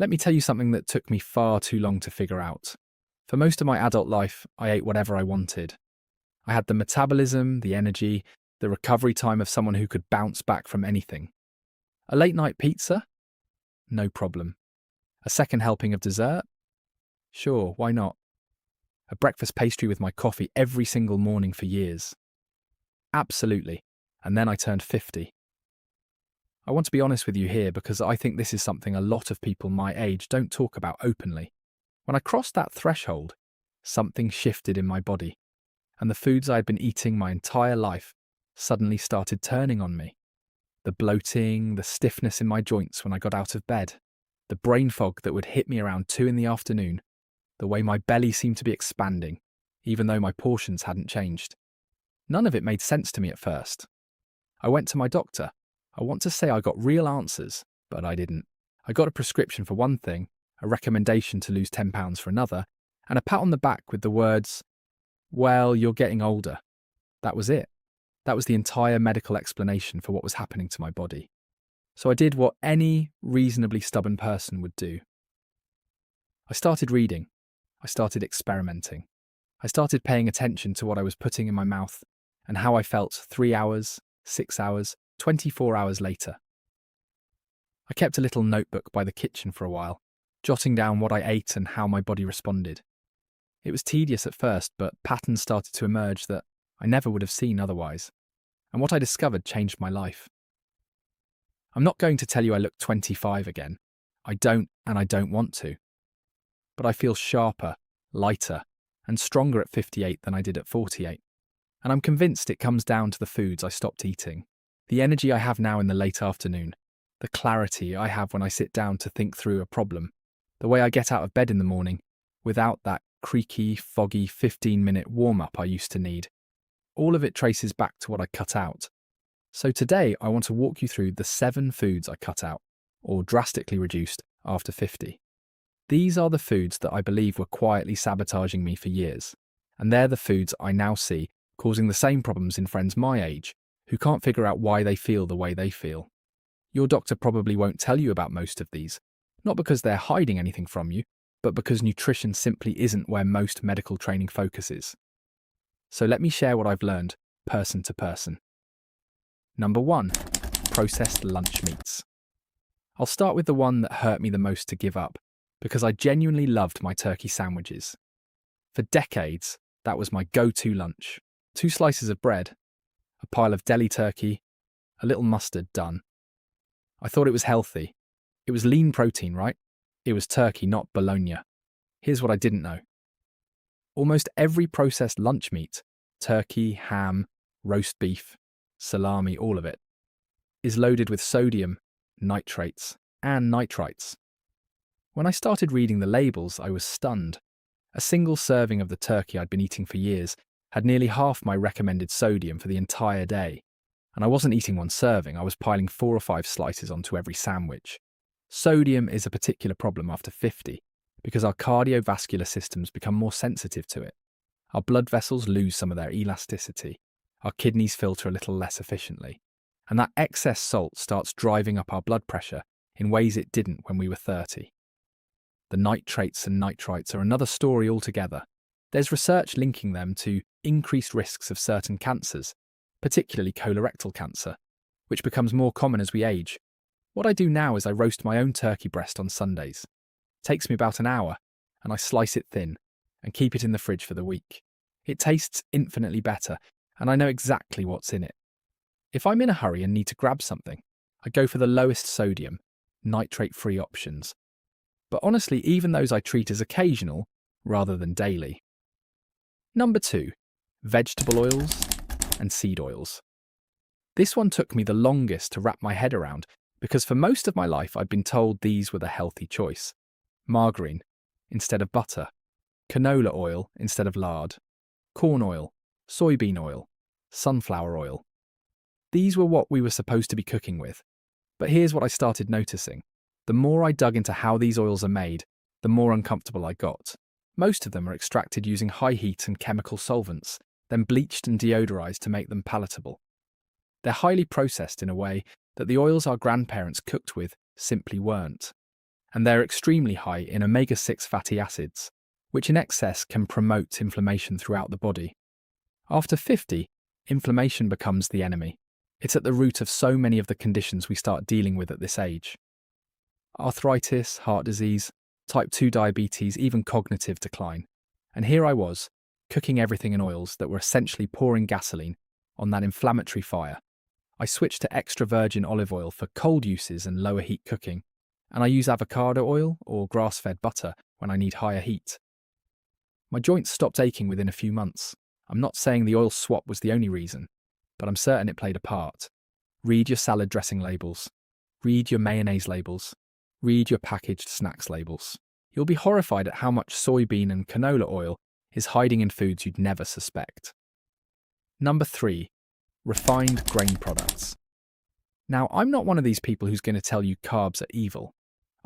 Let me tell you something that took me far too long to figure out. For most of my adult life, I ate whatever I wanted. I had the metabolism, the energy, the recovery time of someone who could bounce back from anything. A late night pizza? No problem. A second helping of dessert? Sure, why not? A breakfast pastry with my coffee every single morning for years? Absolutely. And then I turned 50. I want to be honest with you here because I think this is something a lot of people my age don't talk about openly. When I crossed that threshold, something shifted in my body, and the foods I had been eating my entire life suddenly started turning on me. The bloating, the stiffness in my joints when I got out of bed, the brain fog that would hit me around 2 in the afternoon, the way my belly seemed to be expanding, even though my portions hadn't changed. None of it made sense to me at first. I went to my doctor. I want to say I got real answers, but I didn't. I got a prescription for one thing, a recommendation to lose 10 pounds for another, and a pat on the back with the words, "Well, you're getting older." That was it. That was the entire medical explanation for what was happening to my body. So I did what any reasonably stubborn person would do. I started reading. I started experimenting. I started paying attention to what I was putting in my mouth and how I felt 3 hours, 6 hours, 24 hours later. I kept a little notebook by the kitchen for a while, jotting down what I ate and how my body responded. It was tedious at first, but patterns started to emerge that I never would have seen otherwise. And what I discovered changed my life. I'm not going to tell you I look 25 again. I don't, and I don't want to. But I feel sharper, lighter, and stronger at 58 than I did at 48. And I'm convinced it comes down to the foods I stopped eating. The energy I have now in the late afternoon, the clarity I have when I sit down to think through a problem, the way I get out of bed in the morning without that creaky, foggy 15-minute warm-up I used to need. All of it traces back to what I cut out. So today I want to walk you through the 7 foods I cut out, or drastically reduced, after 50. These are the foods that I believe were quietly sabotaging me for years, and they're the foods I now see causing the same problems in friends my age, who can't figure out why they feel the way they feel. Your doctor probably won't tell you about most of these, not because they're hiding anything from you, but because nutrition simply isn't where most medical training focuses. So let me share what I've learned, person to person. Number 1, processed lunch meats. I'll start with the one that hurt me the most to give up, because I genuinely loved my turkey sandwiches. For decades, that was my go-to lunch. 2 slices of bread, a pile of deli turkey, a little mustard, done. I thought it was healthy. It was lean protein, right? It was turkey, not bologna. Here's what I didn't know. Almost every processed lunch meat, turkey, ham, roast beef, salami, all of it, is loaded with sodium, nitrates, and nitrites. When I started reading the labels, I was stunned. A single serving of the turkey I'd been eating for years had nearly half my recommended sodium for the entire day. And I wasn't eating one serving, I was piling 4 or 5 slices onto every sandwich. Sodium is a particular problem after 50 because our cardiovascular systems become more sensitive to it. Our blood vessels lose some of their elasticity. Our kidneys filter a little less efficiently. And that excess salt starts driving up our blood pressure in ways it didn't when we were 30. The nitrates and nitrites are another story altogether. There's research linking them to increased risks of certain cancers, particularly colorectal cancer, which becomes more common as we age. What I do now is I roast my own turkey breast on Sundays. It takes me about an hour, and I slice it thin and keep it in the fridge for the week. It tastes infinitely better, and I know exactly what's in it. If I'm in a hurry and need to grab something, I go for the lowest sodium, nitrate-free options. But honestly, even those I treat as occasional rather than daily. Number 2, vegetable oils and seed oils. This one took me the longest to wrap my head around because for most of my life I'd been told these were the healthy choice. Margarine instead of butter, canola oil instead of lard, corn oil, soybean oil, sunflower oil. These were what we were supposed to be cooking with. But here's what I started noticing. The more I dug into how these oils are made, the more uncomfortable I got. Most of them are extracted using high heat and chemical solvents, then bleached and deodorized to make them palatable. They're highly processed in a way that the oils our grandparents cooked with simply weren't. and they're extremely high in omega-6 fatty acids, which in excess can promote inflammation throughout the body. After 50, inflammation becomes the enemy. It's at the root of so many of the conditions we start dealing with at this age. Arthritis, heart disease, type 2 diabetes, even cognitive decline. And here I was, cooking everything in oils that were essentially pouring gasoline on that inflammatory fire. I switched to extra virgin olive oil for cold uses and lower heat cooking, and I use avocado oil or grass-fed butter when I need higher heat. My joints stopped aching within a few months. I'm not saying the oil swap was the only reason, but I'm certain it played a part. Read your salad dressing labels. Read your mayonnaise labels. Read your packaged snacks labels. You'll be horrified at how much soybean and canola oil is hiding in foods you'd never suspect. Number 3. Refined grain products. Now, I'm not one of these people who's going to tell you carbs are evil.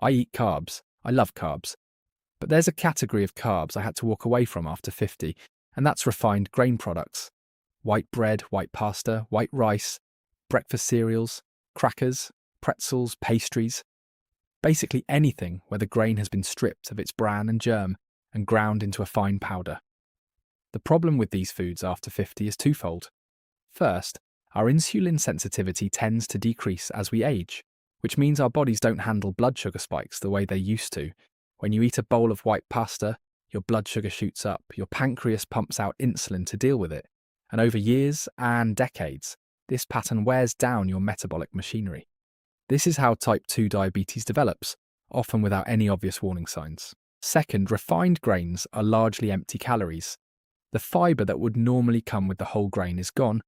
I eat carbs. I love carbs. But there's a category of carbs I had to walk away from after 50, and that's refined grain products. White bread, white pasta, white rice, breakfast cereals, crackers, pretzels, pastries. Basically anything where the grain has been stripped of its bran and germ and ground into a fine powder. The problem with these foods after 50 is twofold. First, our insulin sensitivity tends to decrease as we age, which means our bodies don't handle blood sugar spikes the way they used to. When you eat a bowl of white pasta, your blood sugar shoots up, your pancreas pumps out insulin to deal with it, and over years and decades, this pattern wears down your metabolic machinery. This is how type 2 diabetes develops, often without any obvious warning signs. Second, refined grains are largely empty calories. The fibre that would normally come with the whole grain is gone,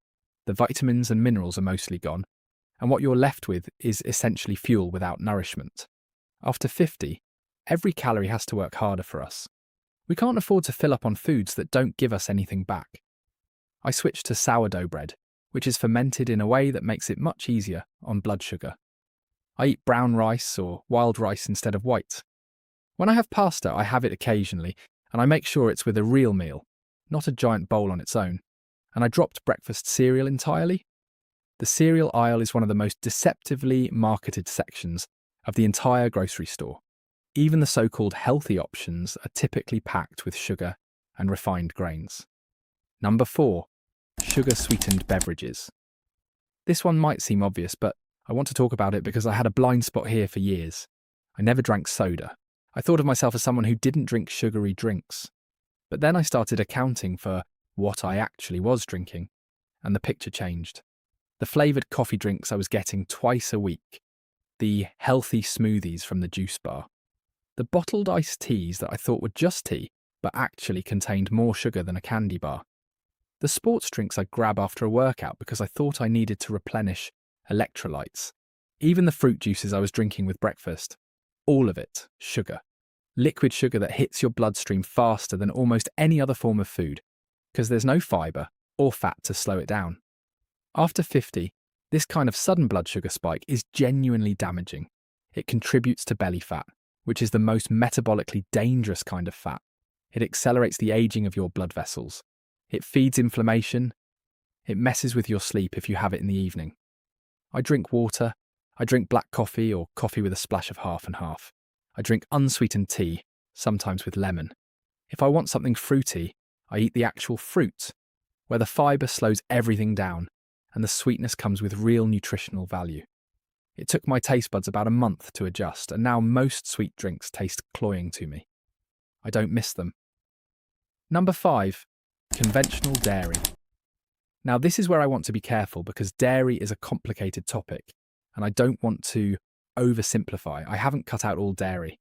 the vitamins and minerals are mostly gone, and what you're left with is essentially fuel without nourishment. After 50, every calorie has to work harder for us. We can't afford to fill up on foods that don't give us anything back. I switched to sourdough bread, which is fermented in a way that makes it much easier on blood sugar. I eat brown rice or wild rice instead of white. When I have pasta, I have it occasionally, and I make sure it's with a real meal, not a giant bowl on its own. And I dropped breakfast cereal entirely. The cereal aisle is one of the most deceptively marketed sections of the entire grocery store. Even the so-called healthy options are typically packed with sugar and refined grains. Number 4. Sugar-sweetened beverages. This one might seem obvious, but I want to talk about it because I had a blind spot here for years. I never drank soda. I thought of myself as someone who didn't drink sugary drinks. But then I started accounting for what I actually was drinking, and the picture changed. The flavoured coffee drinks I was getting twice a week. The healthy smoothies from the juice bar. The bottled iced teas that I thought were just tea, but actually contained more sugar than a candy bar. The sports drinks I grab after a workout because I thought I needed to replenish electrolytes. Even the fruit juices I was drinking with breakfast. All of it, sugar. Liquid sugar that hits your bloodstream faster than almost any other form of food, because there's no fibre or fat to slow it down. After 50, this kind of sudden blood sugar spike is genuinely damaging. It contributes to belly fat, which is the most metabolically dangerous kind of fat. It accelerates the aging of your blood vessels. It feeds inflammation. It messes with your sleep if you have it in the evening. I drink water. I drink black coffee or coffee with a splash of half and half. I drink unsweetened tea, sometimes with lemon. If I want something fruity, I eat the actual fruit, where the fibre slows everything down and the sweetness comes with real nutritional value. It took my taste buds about a month to adjust, and now most sweet drinks taste cloying to me. I don't miss them. Number 5. Conventional dairy. Now this is where I want to be careful because dairy is a complicated topic, and I don't want to oversimplify. I haven't cut out all dairy,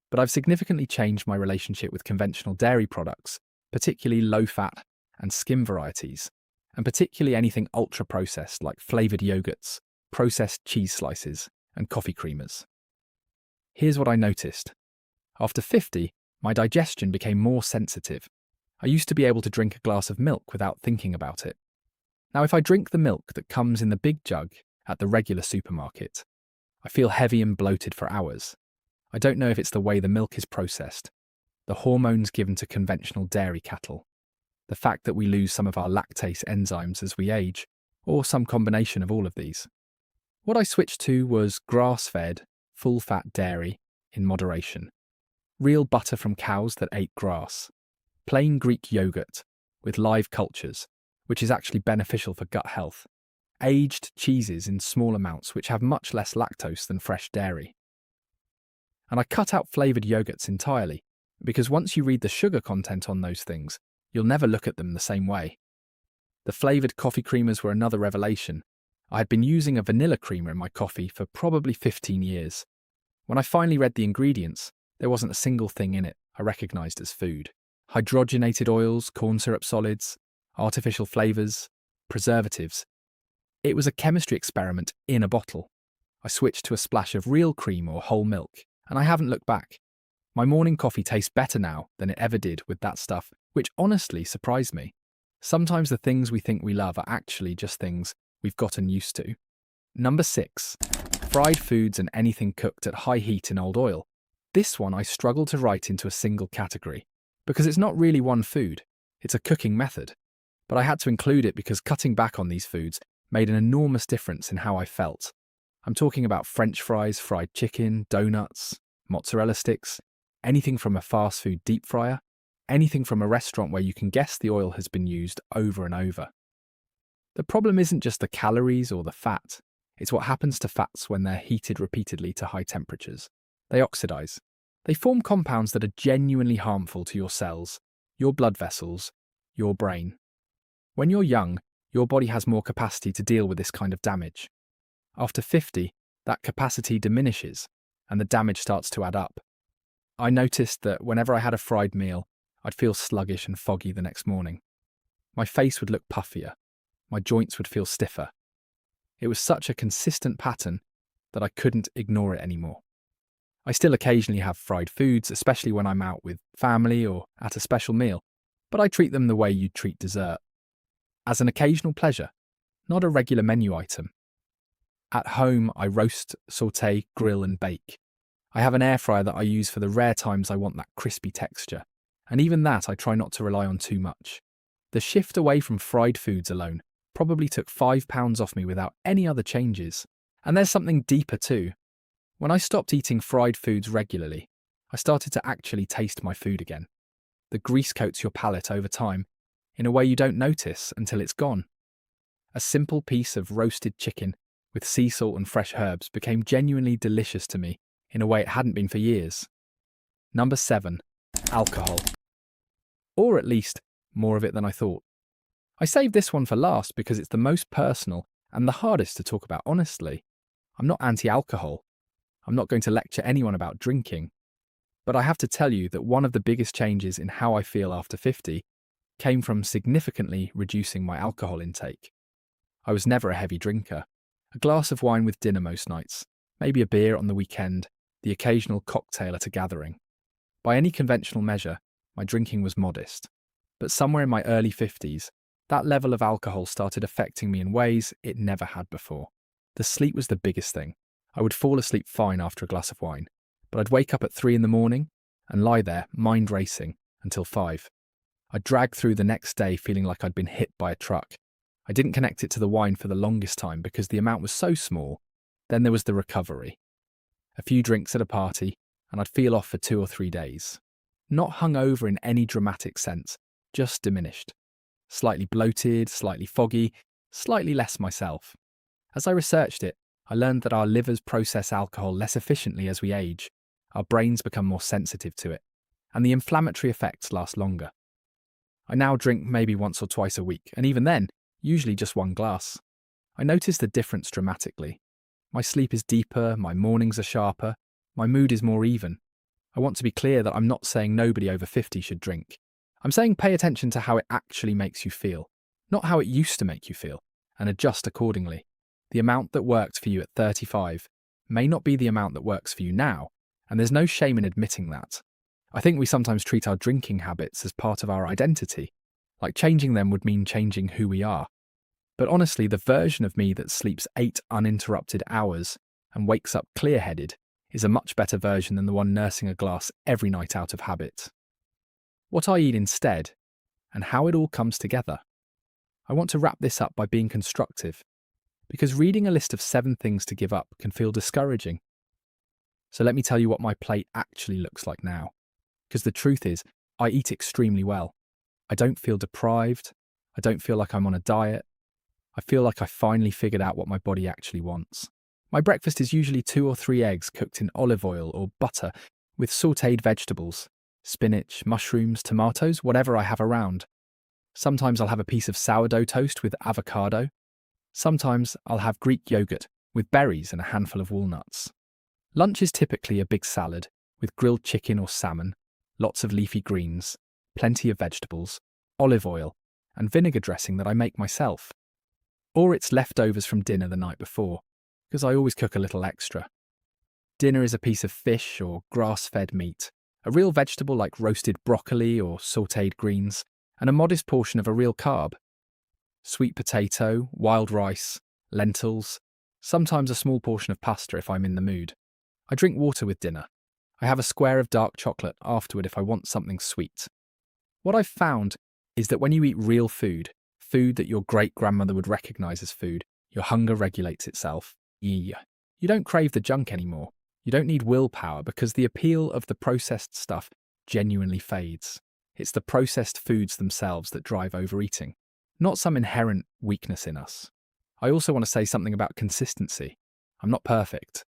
but I've significantly changed my relationship with conventional dairy products, particularly low-fat and skim varieties, and particularly anything ultra-processed like flavoured yogurts, processed cheese slices, and coffee creamers. Here's what I noticed. After 50, my digestion became more sensitive. I used to be able to drink a glass of milk without thinking about it. Now, if I drink the milk that comes in the big jug at the regular supermarket, I feel heavy and bloated for hours. I don't know if it's the way the milk is processed, the hormones given to conventional dairy cattle, the fact that we lose some of our lactase enzymes as we age, or some combination of all of these. What I switched to was grass-fed, full-fat dairy in moderation. Real butter from cows that ate grass. Plain Greek yogurt with live cultures, which is actually beneficial for gut health. Aged cheeses in small amounts which have much less lactose than fresh dairy. And I cut out flavoured yogurts entirely, because once you read the sugar content on those things, you'll never look at them the same way. The flavoured coffee creamers were another revelation. I had been using a vanilla creamer in my coffee for probably 15 years. When I finally read the ingredients, there wasn't a single thing in it I recognised as food. Hydrogenated oils, corn syrup solids, artificial flavours, preservatives. It was a chemistry experiment in a bottle. I switched to a splash of real cream or whole milk, and I haven't looked back. My morning coffee tastes better now than it ever did with that stuff, which honestly surprised me. Sometimes the things we think we love are actually just things we've gotten used to. Number 6. Fried foods and anything cooked at high heat in old oil. This one I struggle to write into a single category, because it's not really one food, it's a cooking method. But I had to include it because cutting back on these foods made an enormous difference in how I felt. I'm talking about French fries, fried chicken, donuts, mozzarella sticks, anything from a fast food deep fryer, anything from a restaurant where you can guess the oil has been used over and over. The problem isn't just the calories or the fat, it's what happens to fats when they're heated repeatedly to high temperatures. They oxidize. They form compounds that are genuinely harmful to your cells, your blood vessels, your brain. When you're young, your body has more capacity to deal with this kind of damage. After 50, that capacity diminishes, and the damage starts to add up. I noticed that whenever I had a fried meal, I'd feel sluggish and foggy the next morning. My face would look puffier. My joints would feel stiffer. It was such a consistent pattern that I couldn't ignore it anymore. I still occasionally have fried foods, especially when I'm out with family or at a special meal, but I treat them the way you'd treat dessert. As an occasional pleasure, not a regular menu item. At home, I roast, sauté, grill and bake. I have an air fryer that I use for the rare times I want that crispy texture, and even that I try not to rely on too much. The shift away from fried foods alone probably took £5 off me without any other changes. And there's something deeper too. When I stopped eating fried foods regularly, I started to actually taste my food again. The grease coats your palate over time in a way you don't notice until it's gone. A simple piece of roasted chicken with sea salt and fresh herbs became genuinely delicious to me in a way it hadn't been for years. Number 7. Alcohol. Or at least, more of it than I thought. I saved this one for last because it's the most personal and the hardest to talk about honestly. I'm not anti-alcohol. I'm not going to lecture anyone about drinking. But I have to tell you that one of the biggest changes in how I feel after 50 came from significantly reducing my alcohol intake. I was never a heavy drinker. A glass of wine with dinner most nights, maybe a beer on the weekend, the occasional cocktail at a gathering. By any conventional measure, my drinking was modest. But somewhere in my early 50s, that level of alcohol started affecting me in ways it never had before. The sleep was the biggest thing. I would fall asleep fine after a glass of wine, but I'd wake up at 3 in the morning and lie there, mind racing, until 5. I'd drag through the next day feeling like I'd been hit by a truck. I didn't connect it to the wine for the longest time because the amount was so small. Then there was the recovery. A few drinks at a party, and I'd feel off for 2 or 3 days. Not hungover in any dramatic sense, just diminished. Slightly bloated, slightly foggy, slightly less myself. As I researched it, I learned that our livers process alcohol less efficiently as we age, our brains become more sensitive to it, and the inflammatory effects last longer. I now drink maybe once or twice a week, and even then, usually just 1 glass. I notice the difference dramatically. My sleep is deeper, my mornings are sharper, my mood is more even. I want to be clear that I'm not saying nobody over 50 should drink. I'm saying pay attention to how it actually makes you feel, not how it used to make you feel, and adjust accordingly. The amount that worked for you at 35 may not be the amount that works for you now, and there's no shame in admitting that. I think we sometimes treat our drinking habits as part of our identity, like changing them would mean changing who we are. But honestly, the version of me that sleeps 8 uninterrupted hours and wakes up clear-headed is a much better version than the one nursing a glass every night out of habit. What I eat instead, and how it all comes together. I want to wrap this up by being constructive, because reading a list of 7 things to give up can feel discouraging. So let me tell you what my plate actually looks like now. Because the truth is, I eat extremely well. I don't feel deprived. I don't feel like I'm on a diet. I feel like I finally figured out what my body actually wants. My breakfast is usually 2 or 3 eggs cooked in olive oil or butter with sautéed vegetables, spinach, mushrooms, tomatoes, whatever I have around. Sometimes I'll have a piece of sourdough toast with avocado. Sometimes I'll have Greek yogurt with berries and a handful of walnuts. Lunch is typically a big salad with grilled chicken or salmon, lots of leafy greens, plenty of vegetables, olive oil, and vinegar dressing that I make myself. Or it's leftovers from dinner the night before, because I always cook a little extra. Dinner is a piece of fish or grass-fed meat, a real vegetable like roasted broccoli or sautéed greens, and a modest portion of a real carb. Sweet potato, wild rice, lentils, sometimes a small portion of pasta if I'm in the mood. I drink water with dinner. I have a square of dark chocolate afterward if I want something sweet. What I've found is that when you eat real food that your great-grandmother would recognise as food, your hunger regulates itself. You don't crave the junk anymore. You don't need willpower because the appeal of the processed stuff genuinely fades. It's the processed foods themselves that drive overeating, not some inherent weakness in us. I also want to say something about consistency. I'm not perfect.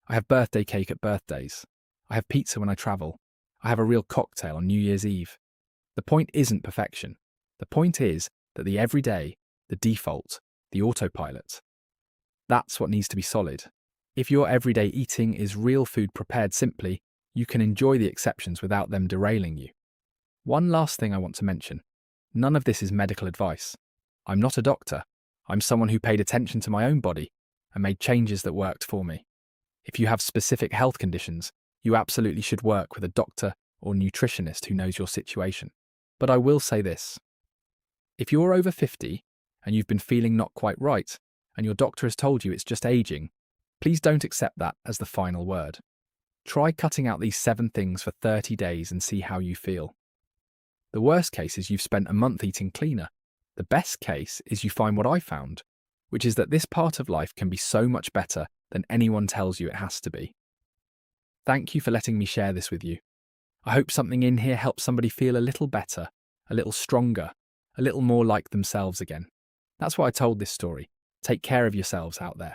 I have birthday cake at birthdays. I have pizza when I travel. I have a real cocktail on New Year's Eve. The point isn't perfection. The point is that the everyday, the default, the autopilot, that's what needs to be solid. If your everyday eating is real food prepared simply, you can enjoy the exceptions without them derailing you. One last thing I want to mention. None of this is medical advice. I'm not a doctor. I'm someone who paid attention to my own body and made changes that worked for me. If you have specific health conditions, you absolutely should work with a doctor or nutritionist who knows your situation. But I will say this. If you're over 50 and you've been feeling not quite right, and your doctor has told you it's just aging, please don't accept that as the final word. Try cutting out these 7 things for 30 days and see how you feel. The worst case is you've spent a month eating cleaner. The best case is you find what I found, which is that this part of life can be so much better than anyone tells you it has to be. Thank you for letting me share this with you. I hope something in here helps somebody feel a little better, a little stronger, a little more like themselves again. That's why I told this story. Take care of yourselves out there.